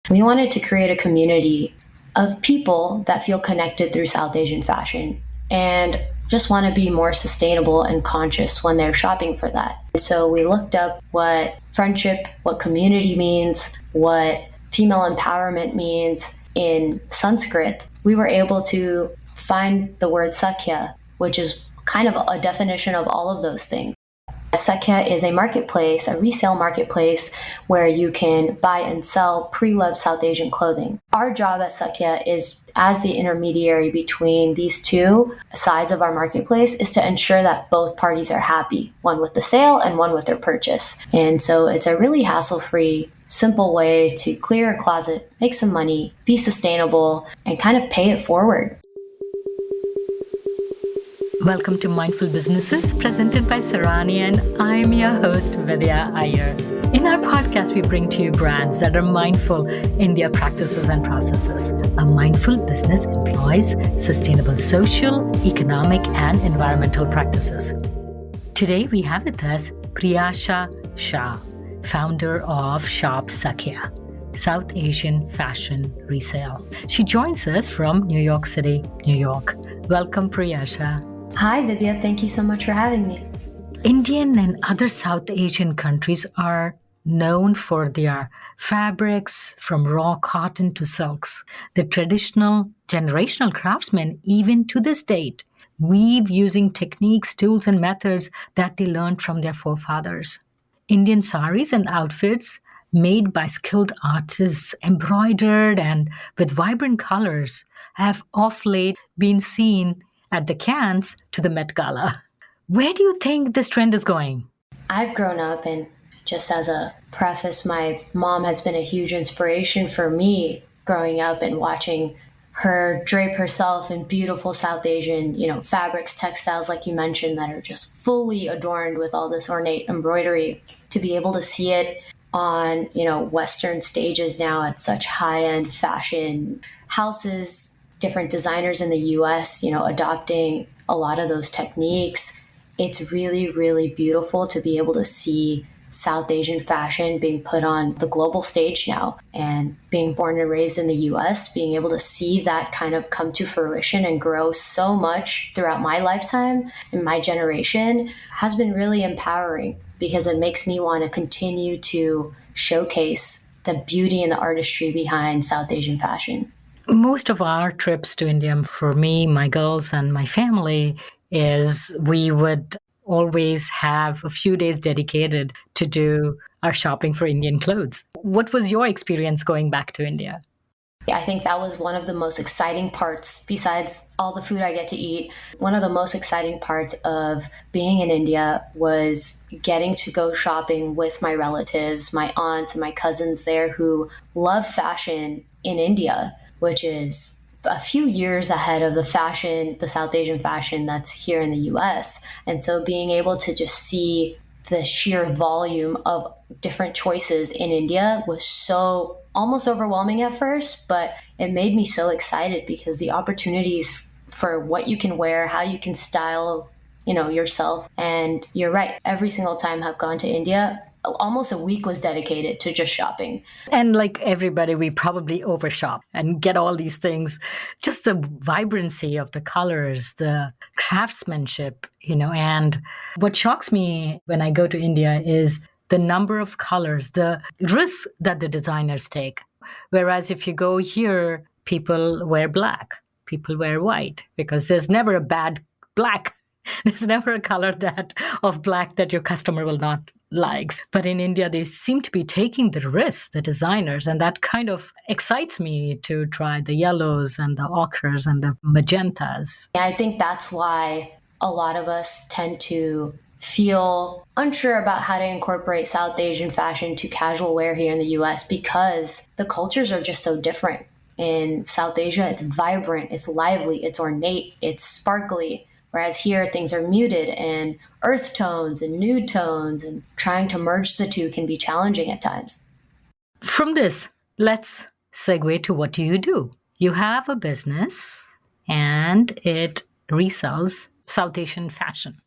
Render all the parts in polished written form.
We wanted to create a community of people that feel connected through South Asian fashion and just want to be more sustainable and conscious when they're shopping for that. So we looked up what friendship, what community means, what female empowerment means in Sanskrit. We were able to find the word Sakhya, which is kind of a definition of all of those things. Sakhya is a marketplace, a resale marketplace, where you can buy and sell pre-loved South Asian clothing. Our job at Sakhya is, as the intermediary between these two sides of our marketplace, is to ensure that both parties are happy, one with the sale and one with their purchase. And so it's a really hassle-free, simple way to clear a closet, make some money, be sustainable, and kind of pay it forward. Welcome to Mindful Businesses, presented by Sarani, and I'm your host, Vidya Iyer. In our podcast, we bring to you brands that are mindful in their practices and processes. A mindful business employs sustainable social, economic, and environmental practices. Today, we have with us Priyasha Shah, founder of Shop Sakhya, South Asian fashion resale. She joins us from New York City, New York. Welcome, Priyasha. Hi, Vidya. Thank you so much for having me. Indian and other South Asian countries are known for their fabrics, from raw cotton to silks. The traditional generational craftsmen, even to this date, weave using techniques, tools, and methods that they learned from their forefathers. Indian saris and outfits made by skilled artists, embroidered and with vibrant colors, have of late been seen at the Cannes to the Met Gala. Where do you think this trend is going? I've grown up, and just as a preface, my mom has been a huge inspiration for me growing up and watching her drape herself in beautiful South Asian, fabrics, textiles, like you mentioned, that are just fully adorned with all this ornate embroidery. To be able to see it on, Western stages now at such high-end fashion houses, different designers in the US, adopting a lot of those techniques. It's really, really beautiful to be able to see South Asian fashion being put on the global stage now. And being born and raised in the US, being able to see that kind of come to fruition and grow so much throughout my lifetime and my generation has been really empowering, because it makes me want to continue to showcase the beauty and the artistry behind South Asian fashion. Most of our trips to India, for me, my girls, and my family, is we would always have a few days dedicated to do our shopping for Indian clothes. What was your experience going back to India? I think that was one of the most exciting parts, besides all the food I get to eat. One of the most exciting parts of being in India was getting to go shopping with my relatives, my aunts and my cousins there, who love fashion in India, which is a few years ahead of the South Asian fashion that's here in the US. And so being able to just see the sheer volume of different choices in India was so almost overwhelming at first, but it made me so excited, because the opportunities for what you can wear, how you can style, yourself. And you're right, every single time I've gone to India, almost a week was dedicated to just shopping. And like everybody, we probably overshop and get all these things. Just the vibrancy of the colors, the craftsmanship, and what shocks me when I go to India is the number of colors, the risk that the designers take. Whereas if you go here, people wear black, people wear white, because there's never a bad black. There's never a color of black that your customer will not like. But in India, they seem to be taking the risks, the designers, and that kind of excites me to try the yellows and the ochres and the magentas. I think that's why a lot of us tend to feel unsure about how to incorporate South Asian fashion to casual wear here in the US, because the cultures are just so different. In South Asia, it's vibrant, it's lively, it's ornate, it's sparkly. Whereas here, things are muted and earth tones and nude tones, and trying to merge the two can be challenging at times. From this, let's segue to what do you do? You have a business and it resells South Asian fashion.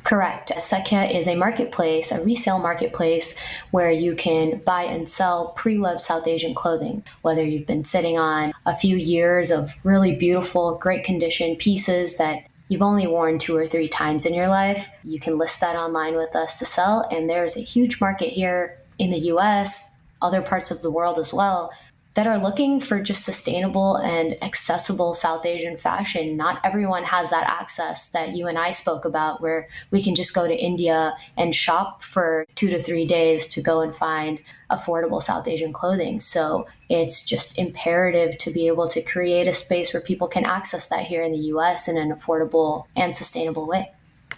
Correct. Sakhya is a marketplace, a resale marketplace, where you can buy and sell pre-loved South Asian clothing. Whether you've been sitting on a few years of really beautiful, great condition pieces that you've only worn 2 or 3 times in your life, you can list that online with us to sell. And there's a huge market here in the US, other parts of the world as well, that are looking for just sustainable and accessible South Asian fashion. Not everyone has that access that you and I spoke about, where we can just go to India and shop for 2 to 3 days to go and find affordable South Asian clothing. So it's just imperative to be able to create a space where people can access that here in the US in an affordable and sustainable way.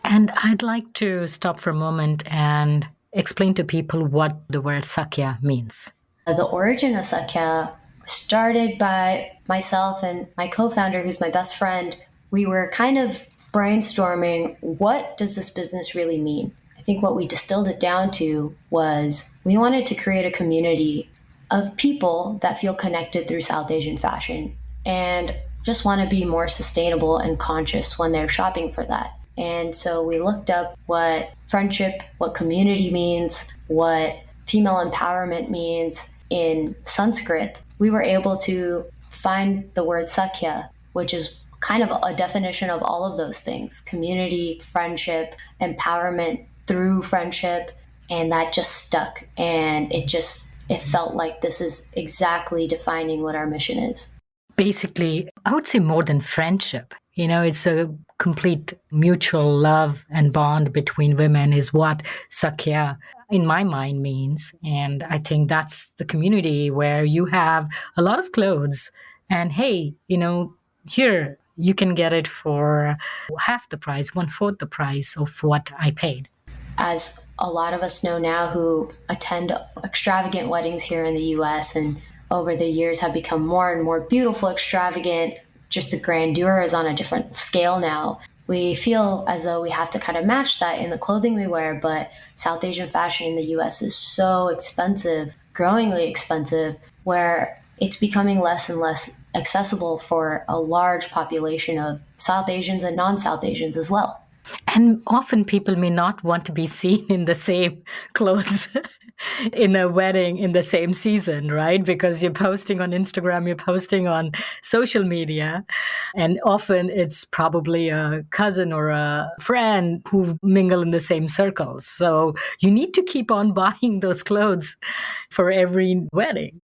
And I'd like to stop for a moment and explain to people what the word Sakhya means. The origin of Sakhya started by myself and my co-founder, who's my best friend. We were kind of brainstorming, what does this business really mean? I think what we distilled it down to was we wanted to create a community of people that feel connected through South Asian fashion and just want to be more sustainable and conscious when they're shopping for that. And so we looked up what friendship, what community means, what female empowerment means in Sanskrit. We were able to find the word Sakhya, which is kind of a definition of all of those things: community, friendship, empowerment through friendship. And that just stuck. And it felt like this is exactly defining what our mission is. Basically, I would say more than friendship. It's a complete mutual love and bond between women is what Sakhya, in my mind, means. And I think that's the community where you have a lot of clothes and, hey, here you can get it for half the price, 1/4 the price of what I paid. As a lot of us know now who attend extravagant weddings here in the US and over the years have become more and more beautiful, extravagant, just the grandeur is on a different scale now. We feel as though we have to kind of match that in the clothing we wear, but South Asian fashion in the US is so expensive, growingly expensive, where it's becoming less and less accessible for a large population of South Asians and non-South Asians as well. And often people may not want to be seen in the same clothes in a wedding in the same season, right? Because you're posting on Instagram, you're posting on social media, and often it's probably a cousin or a friend who mingle in the same circles. So you need to keep on buying those clothes for every wedding.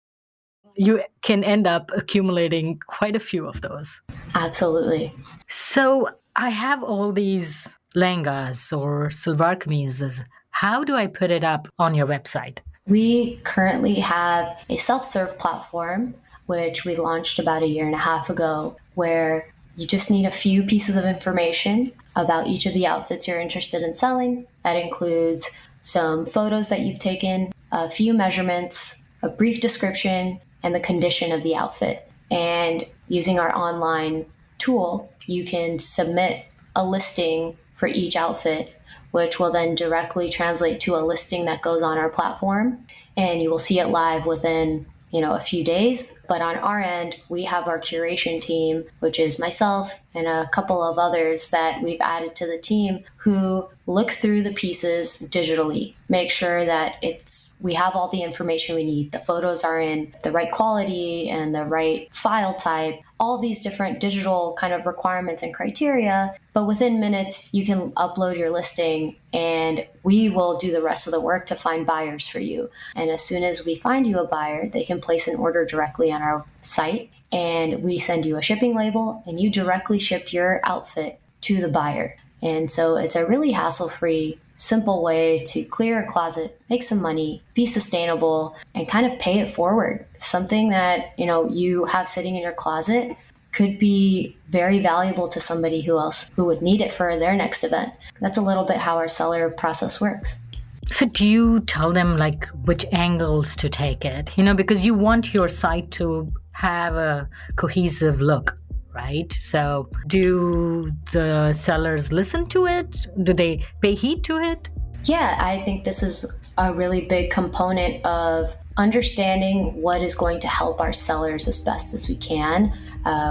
You can end up accumulating quite a few of those. Absolutely. So I have all these lenghas or salwar kameezes. How do I put it up on your website? We currently have a self-serve platform, which we launched about 1.5 years ago, where you just need a few pieces of information about each of the outfits you're interested in selling. That includes some photos that you've taken, a few measurements, a brief description, and the condition of the outfit. And using our online tool, you can submit a listing for each outfit, which will then directly translate to a listing that goes on our platform. And you will see it live within a few days. But on our end, we have our curation team, which is myself and a couple of others that we've added to the team, who look through the pieces digitally, make sure that we have all the information we need. The photos are in the right quality and the right file type, all these different digital kind of requirements and criteria. But within minutes, you can upload your listing and we will do the rest of the work to find buyers for you. And as soon as we find you a buyer, they can place an order directly on our site, and we send you a shipping label and you directly ship your outfit to the buyer. And so it's a really hassle-free, simple way to clear a closet, make some money, be sustainable, and kind of pay it forward. Something that, you have sitting in your closet could be very valuable to somebody who would need it for their next event. That's a little bit how our seller process works. So do you tell them which angles to take it? Because you want your site to have a cohesive look, right? So do the sellers listen to it? Do they pay heed to it? Yeah, I think this is a really big component of understanding what is going to help our sellers as best as we can.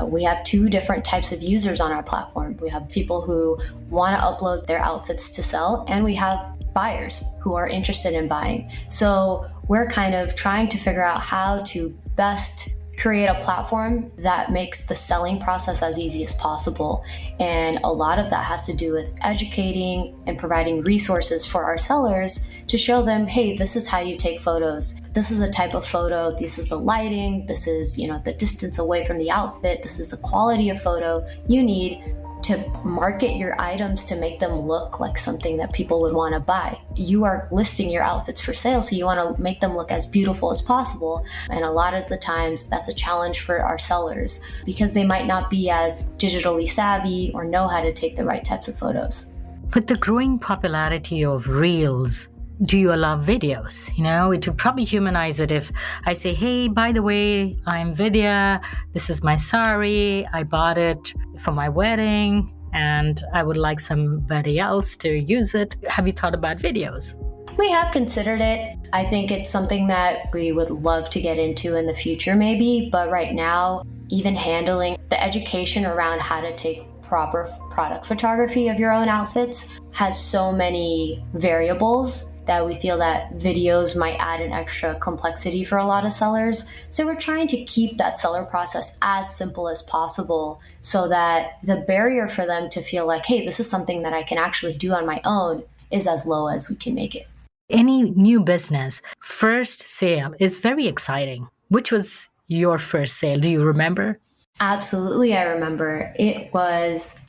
We have two different types of users on our platform. We have people who want to upload their outfits to sell, and we have buyers who are interested in buying. So we're kind of trying to figure out how to best create a platform that makes the selling process as easy as possible. And a lot of that has to do with educating and providing resources for our sellers to show them, hey, this is how you take photos. This is the type of photo. This is the lighting. This is, the distance away from the outfit. This is the quality of photo you need to market your items to make them look like something that people would want to buy. You are listing your outfits for sale, so you want to make them look as beautiful as possible. And a lot of the times that's a challenge for our sellers because they might not be as digitally savvy or know how to take the right types of photos. With the growing popularity of Reels, do you allow videos? It would probably humanize it if I say, hey, by the way, I'm Vidya. This is my sari. I bought it for my wedding and I would like somebody else to use it. Have you thought about videos? We have considered it. I think it's something that we would love to get into in the future maybe, but right now, even handling the education around how to take proper product photography of your own outfits has so many variables that we feel that videos might add an extra complexity for a lot of sellers. So we're trying to keep that seller process as simple as possible so that the barrier for them to feel like, hey, this is something that I can actually do on my own is as low as we can make it. Any new business, first sale is very exciting. Which was your first sale? Do you remember? Absolutely, I remember. It was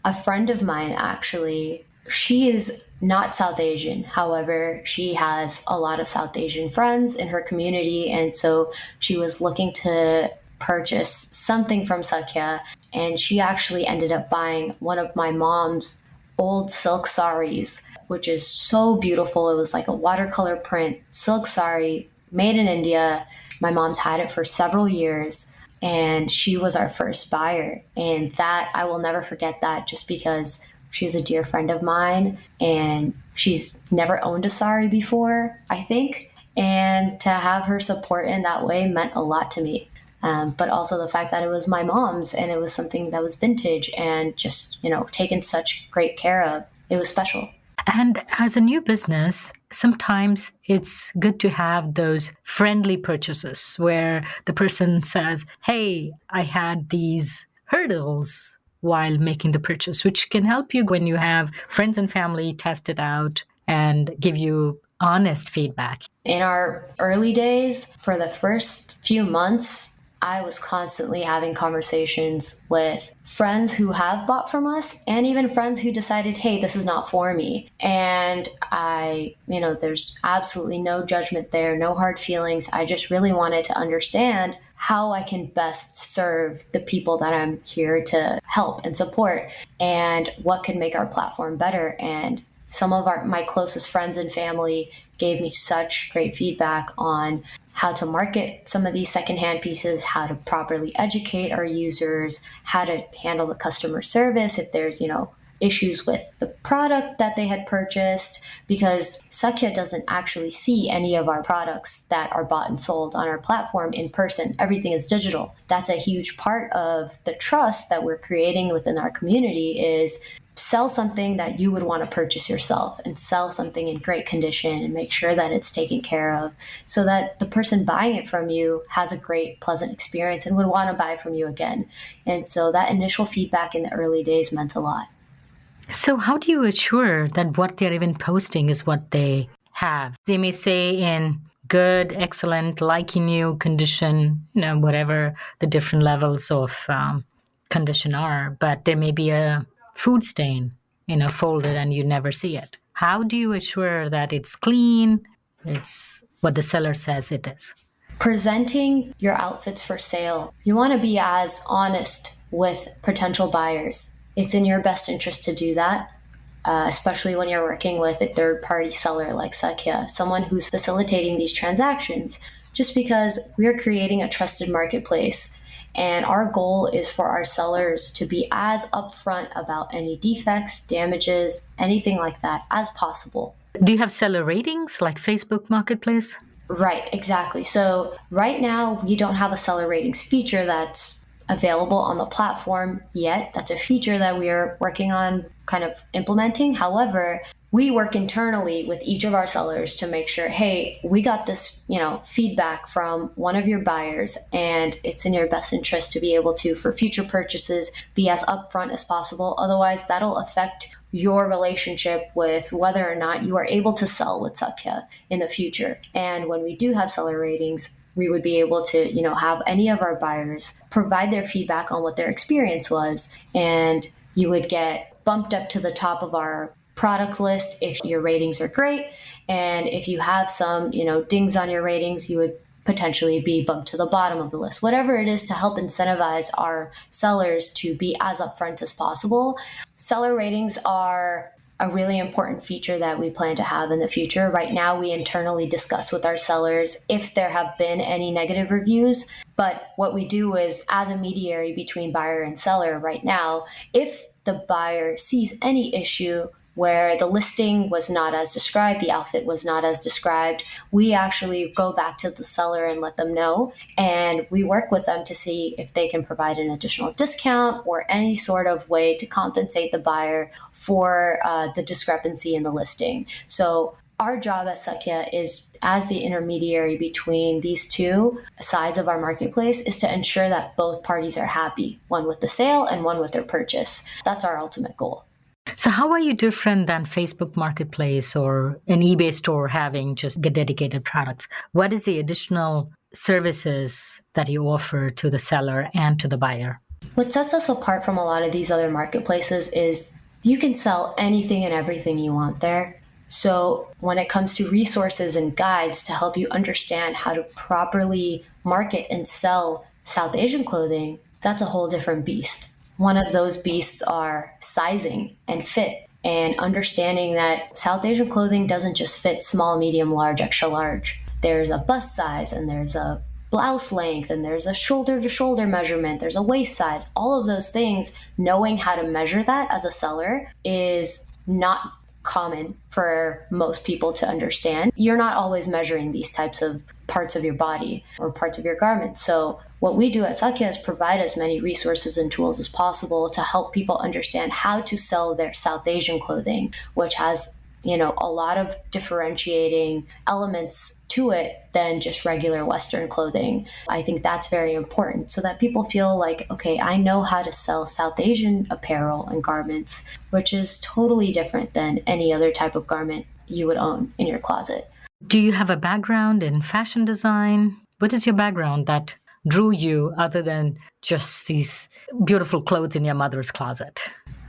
a friend of mine, actually. She is not South Asian. However, she has a lot of South Asian friends in her community. And so she was looking to purchase something from Sakhya. And she actually ended up buying one of my mom's old silk saris, which is so beautiful. It was like a watercolor print silk sari made in India. My mom's had it for several years. And she was our first buyer. And that, I will never forget that just because she's a dear friend of mine and she's never owned a sari before, I think. And to have her support in that way meant a lot to me. But also the fact that it was my mom's and it was something that was vintage and just, taken such great care of. It was special. And as a new business, sometimes it's good to have those friendly purchases where the person says, hey, I had these hurdles while making the purchase, which can help you when you have friends and family test it out and give you honest feedback. In our early days, for the first few months, I was constantly having conversations with friends who have bought from us and even friends who decided, hey, this is not for me. And there's absolutely no judgment there, no hard feelings. I just really wanted to understand how I can best serve the people that I'm here to help and support and what can make our platform better. And some of my closest friends and family gave me such great feedback on how to market some of these secondhand pieces, how to properly educate our users, how to handle the customer service if there's, issues with the product that they had purchased, because Sakhya doesn't actually see any of our products that are bought and sold on our platform in person. Everything is digital. That's a huge part of the trust that we're creating within our community is sell something that you would want to purchase yourself and sell something in great condition and make sure that it's taken care of so that the person buying it from you has a great, pleasant experience and would want to buy from you again. And so that initial feedback in the early days meant a lot. So how do you assure that what they're even posting is what they have? They may say in good, excellent, liking new condition, whatever the different levels of condition are, but there may be a food stain, folded and you never see it. How do you assure that it's clean, it's what the seller says it is? Presenting your outfits for sale, you want to be as honest with potential buyers. It's in your best interest to do that, especially when you're working with a third-party seller like Sakhya, someone who's facilitating these transactions, just because we're creating a trusted marketplace. And our goal is for our sellers to be as upfront about any defects, damages, anything like that as possible. Do you have seller ratings like Facebook Marketplace? Right, exactly. So right now, we don't have a seller ratings feature that's available on the platform yet. That's a feature that we are working on kind of implementing. However, we work internally with each of our sellers to make sure, hey, we got this, feedback from one of your buyers, and it's in your best interest to be able to, for future purchases, be as upfront as possible. Otherwise, that'll affect your relationship with whether or not you are able to sell with Sakhya in the future. And when we do have seller ratings, we would be able to, have any of our buyers provide their feedback on what their experience was. And you would get bumped up to the top of our product list if your ratings are great. And if you have some, dings on your ratings, you would potentially be bumped to the bottom of the list. Whatever it is to help incentivize our sellers to be as upfront as possible. Seller ratings are a really important feature that we plan to have in the future. Right now, we internally discuss with our sellers if there have been any negative reviews. But what we do is, as a mediary between buyer and seller right now, if the buyer sees any issue where the listing was not as described, the outfit was not as described, we actually go back to the seller and let them know. And we work with them to see if they can provide an additional discount or any sort of way to compensate the buyer for the discrepancy in the listing. So our job at Sakhya is, as the intermediary between these two sides of our marketplace, is to ensure that both parties are happy, one with the sale and one with their purchase. That's our ultimate goal. So, how are you different than Facebook Marketplace or an eBay store having just dedicated products? What is the additional services that you offer to the seller and to the buyer? What sets us apart from a lot of these other marketplaces is you can sell anything and everything you want there. So when it comes to resources and guides to help you understand how to properly market and sell South Asian clothing, that's a whole different beast. One of those beasts are sizing and fit, and understanding that South Asian clothing doesn't just fit small, medium, large, extra large. There's a bust size, and there's a blouse length, and there's a shoulder to shoulder measurement, there's a waist size. All of those things, knowing how to measure that as a seller is not common for most people to understand. You're not always measuring these types of parts of your body or parts of your garment. So what we do at Sakhya is provide as many resources and tools as possible to help people understand how to sell their South Asian clothing, which has, a lot of differentiating elements to it than just regular Western clothing. I think that's very important so that people feel like, okay, I know how to sell South Asian apparel and garments, which is totally different than any other type of garment you would own in your closet. Do you have a background in fashion design? What is your background that drew you other than just these beautiful clothes in your mother's closet?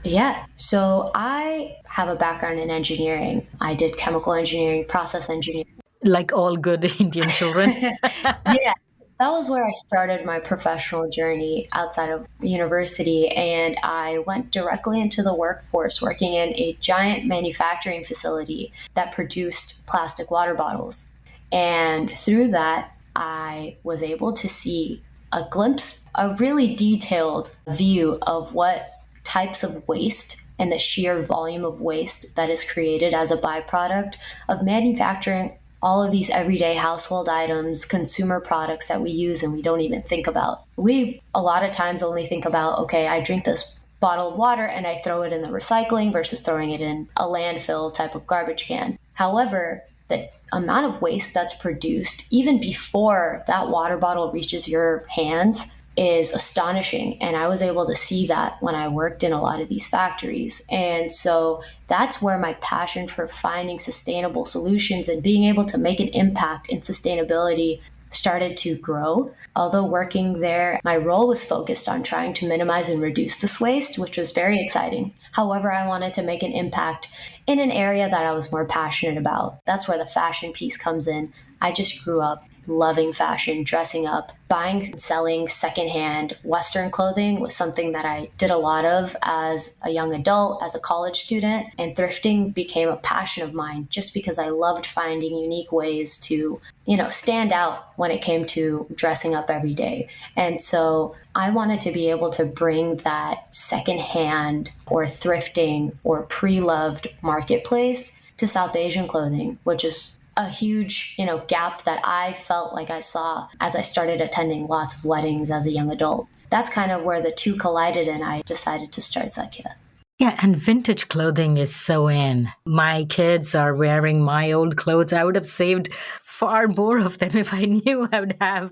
Yeah. So I have a background in engineering. I did chemical engineering, process engineering. Like all good Indian children. Yeah. That was where I started my professional journey outside of university. And I went directly into the workforce working in a giant manufacturing facility that produced plastic water bottles. And through that, I was able to see a glimpse, a really detailed view of what types of waste and the sheer volume of waste that is created as a byproduct of manufacturing all of these everyday household items, consumer products that we use and we don't even think about. We a lot of times only think about, okay, I drink this bottle of water and I throw it in the recycling versus throwing it in a landfill type of garbage can. However, the amount of waste that's produced even before that water bottle reaches your hands is astonishing. And I was able to see that when I worked in a lot of these factories. And so that's where my passion for finding sustainable solutions and being able to make an impact in sustainability started to grow. Although working there, my role was focused on trying to minimize and reduce this waste, which was very exciting. However, I wanted to make an impact in an area that I was more passionate about. That's where the fashion piece comes in. I just grew up loving fashion, dressing up, buying and selling secondhand Western clothing was something that I did a lot of as a young adult, as a college student, and thrifting became a passion of mine just because I loved finding unique ways to, stand out when it came to dressing up every day. And so I wanted to be able to bring that secondhand or thrifting or pre-loved marketplace to to South Asian clothing, which is a huge, gap that I felt like I saw as I started attending lots of weddings as a young adult. That's kind of where the two collided, and I decided to start Sakhya. Yeah, and vintage clothing is so in. My kids are wearing my old clothes. I would have saved far more of them if I knew I would have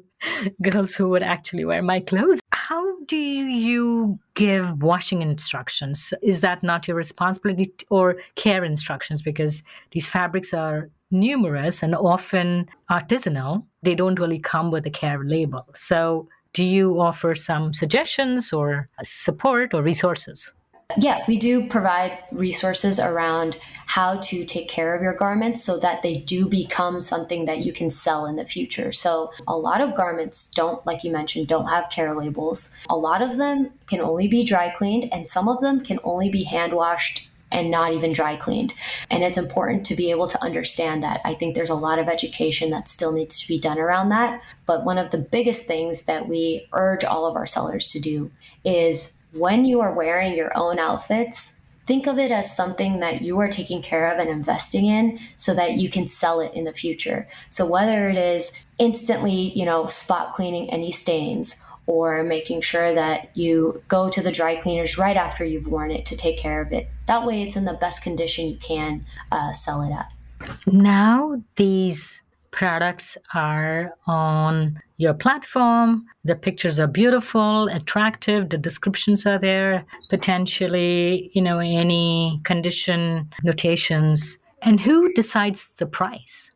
girls who would actually wear my clothes. How do you give washing instructions? Is that not your responsibility, or care instructions? Because these fabrics are numerous and often artisanal. They don't really come with a care label. So, do you offer some suggestions or support or resources? Yeah, we do provide resources around how to take care of your garments so that they do become something that you can sell in the future. So, a lot of garments don't, like you mentioned, don't have care labels. A lot of them can only be dry cleaned, and some of them can only be hand washed and not even dry cleaned. And it's important to be able to understand that. I think there's a lot of education that still needs to be done around that. But one of the biggest things that we urge all of our sellers to do is when you are wearing your own outfits, think of it as something that you are taking care of and investing in so that you can sell it in the future. So whether it is instantly, spot cleaning any stains, or making sure that you go to the dry cleaners right after you've worn it to take care of it. That way it's in the best condition you can sell it at. Now, these products are on your platform. The pictures are beautiful, attractive. The descriptions are there, potentially, any condition notations. And who decides the price?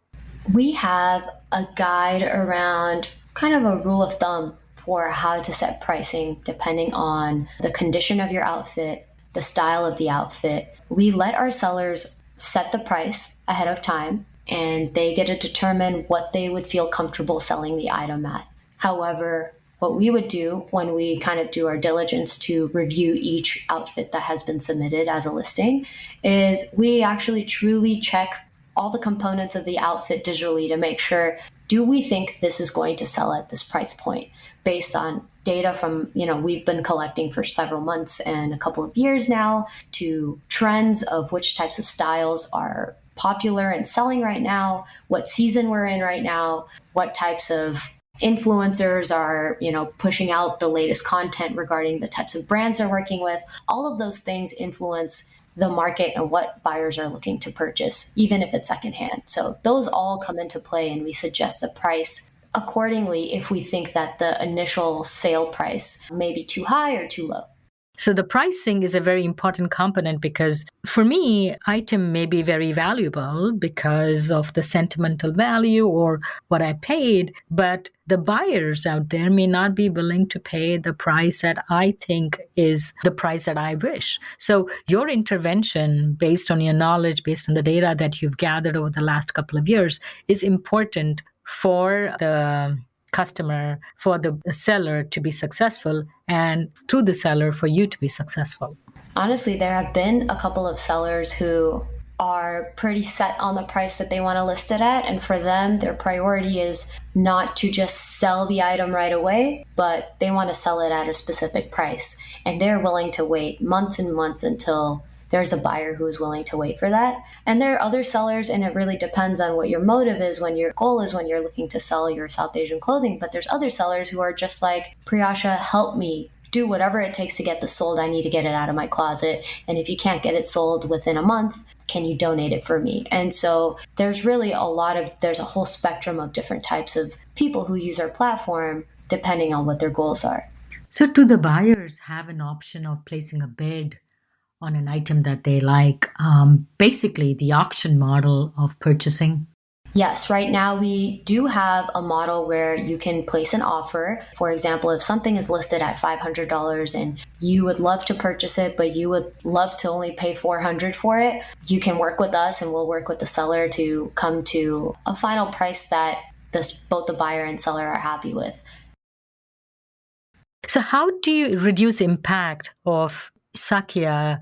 We have a guide around kind of a rule of thumb for how to set pricing depending on the condition of your outfit, the style of the outfit. We let our sellers set the price ahead of time, and they get to determine what they would feel comfortable selling the item at. However, what we would do when we kind of do our diligence to review each outfit that has been submitted as a listing is we actually truly check all the components of the outfit digitally to make sure, do we think this is going to sell at this price point based on data from, we've been collecting for several months and a couple of years now, to trends of which types of styles are popular and selling right now, what season we're in right now, what types of influencers are, pushing out the latest content regarding the types of brands they're working with. All of those things influence the market and what buyers are looking to purchase, even if it's secondhand. So those all come into play, and we suggest a price accordingly if we think that the initial sale price may be too high or too low. So the pricing is a very important component, because for me, item may be very valuable because of the sentimental value or what I paid, but the buyers out there may not be willing to pay the price that I think is the price that I wish. So your intervention, based on your knowledge, based on the data that you've gathered over the last couple of years, is important for the customer, for the seller to be successful, and through the seller for you to be successful. Honestly, there have been a couple of sellers who are pretty set on the price that they want to list it at. And for them, their priority is not to just sell the item right away, but they want to sell it at a specific price. And they're willing to wait months and months until there's a buyer who is willing to wait for that. And there are other sellers, and it really depends on what your motive is, when your goal is, when you're looking to sell your South Asian clothing. But there's other sellers who are just like, Priyasha, help me do whatever it takes to get this sold. I need to get it out of my closet. And if you can't get it sold within a month, can you donate it for me? And so there's really there's a whole spectrum of different types of people who use our platform depending on what their goals are. So do the buyers have an option of placing a bid on an item that they like? Basically, the auction model of purchasing? Yes, right now we do have a model where you can place an offer. For example, if something is listed at $500 and you would love to purchase it, but you would love to only pay $400 for it, you can work with us and we'll work with the seller to come to a final price that both the buyer and seller are happy with. So how do you reduce impact of Sakhya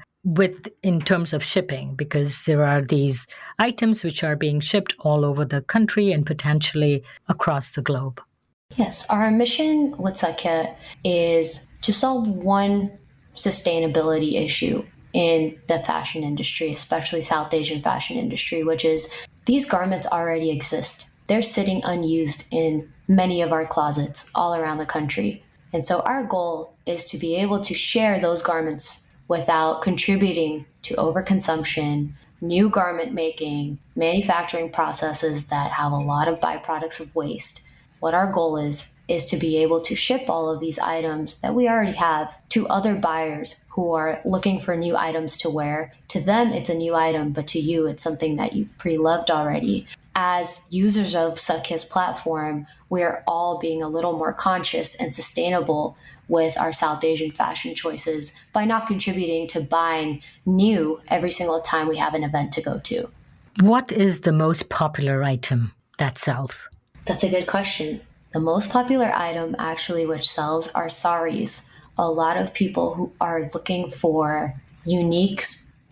in terms of shipping? Because there are these items which are being shipped all over the country and potentially across the globe. Yes, our mission with Sakhya is to solve one sustainability issue. in the fashion industry, especially South Asian fashion industry, which is these garments already exist. They're sitting unused in many of our closets all around the country. And so our goal is to be able to share those garments without contributing to overconsumption, new garment making, manufacturing processes that have a lot of byproducts of waste. What our goal is to be able to ship all of these items that we already have to other buyers who are looking for new items to wear. To them, it's a new item, but to you, it's something that you've pre-loved already. As users of Sakhya's platform, we're all being a little more conscious and sustainable with our South Asian fashion choices by not contributing to buying new every single time we have an event to go to. What is the most popular item that sells? That's a good question. The most popular item actually which sells are saris. A lot of people who are looking for unique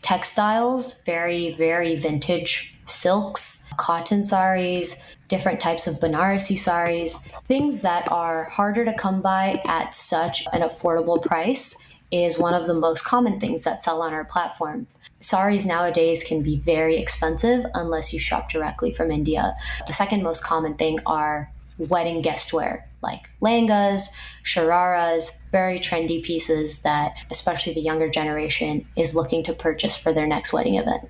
textiles, very, very vintage silks, cotton saris, different types of Banarasi saris, things that are harder to come by at such an affordable price is one of the most common things that sell on our platform. Saris nowadays can be very expensive unless you shop directly from India. The second most common thing are wedding guest wear, like lenghas, shararas, very trendy pieces that especially the younger generation is looking to purchase for their next wedding event.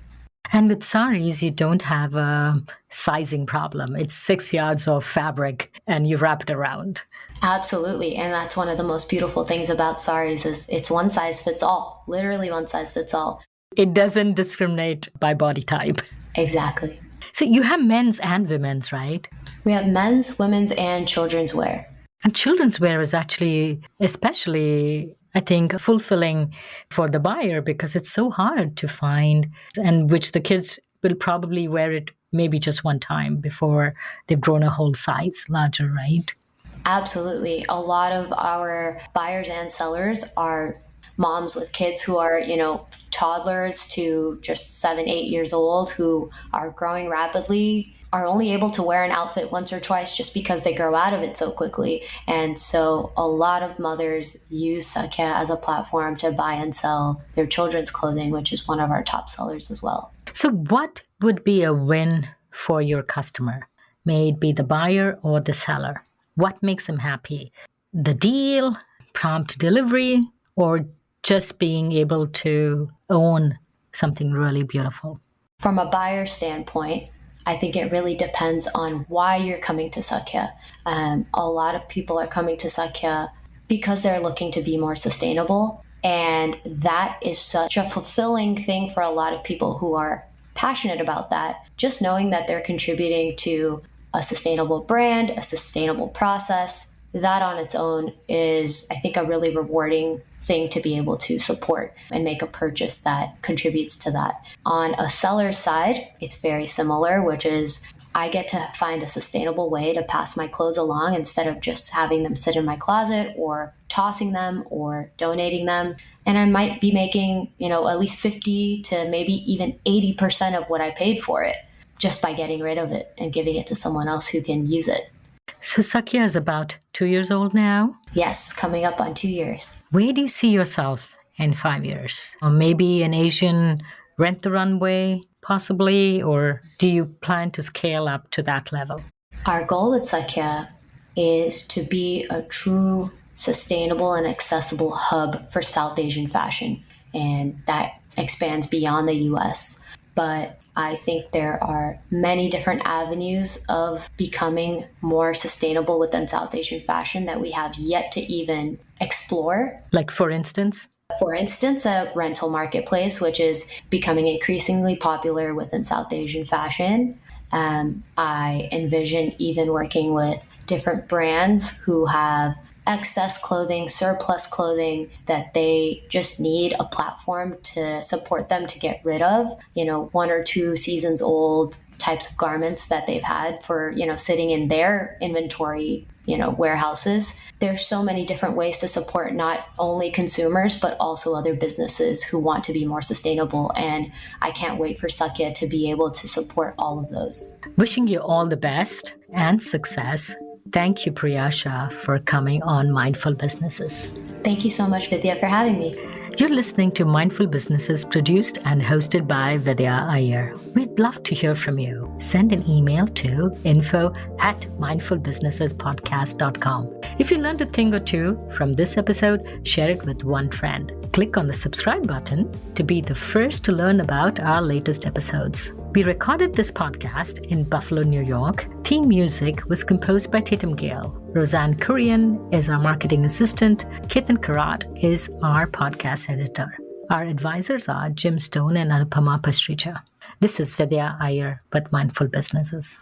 And with saris, you don't have a sizing problem. It's 6 yards of fabric and you wrap it around. Absolutely. And that's one of the most beautiful things about saris is it's one size fits all, literally one size fits all. It doesn't discriminate by body type. Exactly. So you have men's and women's, right? We have men's, women's, and children's wear. And children's wear is actually especially, I think, fulfilling for the buyer because it's so hard to find, and which the kids will probably wear it maybe just one time before they've grown a whole size larger, right? Absolutely. A lot of our buyers and sellers are moms with kids who are, toddlers to just 7, 8 years old who are growing rapidly, are only able to wear an outfit once or twice just because they grow out of it so quickly. And so a lot of mothers use Sakhya as a platform to buy and sell their children's clothing, which is one of our top sellers as well. So what would be a win for your customer? May it be the buyer or the seller? What makes them happy? The deal, prompt delivery, or just being able to own something really beautiful? From a buyer standpoint, I think it really depends on why you're coming to Sakhya. A lot of people are coming to Sakhya because they're looking to be more sustainable. And that is such a fulfilling thing for a lot of people who are passionate about that. Just knowing that they're contributing to a sustainable brand, a sustainable process, that on its own is, I think, a really rewarding thing to be able to support and make a purchase that contributes to that. On a seller's side, it's very similar, which is I get to find a sustainable way to pass my clothes along instead of just having them sit in my closet or tossing them or donating them. And I might be making, at least 50 to maybe even 80% of what I paid for it just by getting rid of it and giving it to someone else who can use it. So Sakhya is about 2 years old now? Yes, coming up on 2 years. Where do you see yourself in 5 years? Or maybe an Asian rent the runway, possibly? Or do you plan to scale up to that level? Our goal at Sakhya is to be a true, sustainable, and accessible hub for South Asian fashion. And that expands beyond the US. But I think there are many different avenues of becoming more sustainable within South Asian fashion that we have yet to even explore. Like, for instance? For instance, a rental marketplace, which is becoming increasingly popular within South Asian fashion. I envision even working with different brands who have excess clothing, surplus clothing that they just need a platform to support them to get rid of, 1 or 2 seasons old types of garments that they've had for, sitting in their inventory, warehouses. There's so many different ways to support not only consumers, but also other businesses who want to be more sustainable. And I can't wait for Sakhya to be able to support all of those. Wishing you all the best and success. Thank you, Priyasha, for coming on Mindful Businesses. Thank you so much, Vidya, for having me. You're listening to Mindful Businesses, produced and hosted by Vidya Iyer. We'd love to hear from you. Send an email to info@mindfulbusinessespodcast.com. If you learned a thing or two from this episode, share it with one friend. Click on the subscribe button to be the first to learn about our latest episodes. We recorded this podcast in Buffalo, New York. Theme music was composed by Tatum Gale. Roseanne Kurian is our marketing assistant. Ketan Karat is our podcast editor. Our advisors are Jim Stone and Anupama Pastricha. This is Vidya Iyer with Mindful Businesses.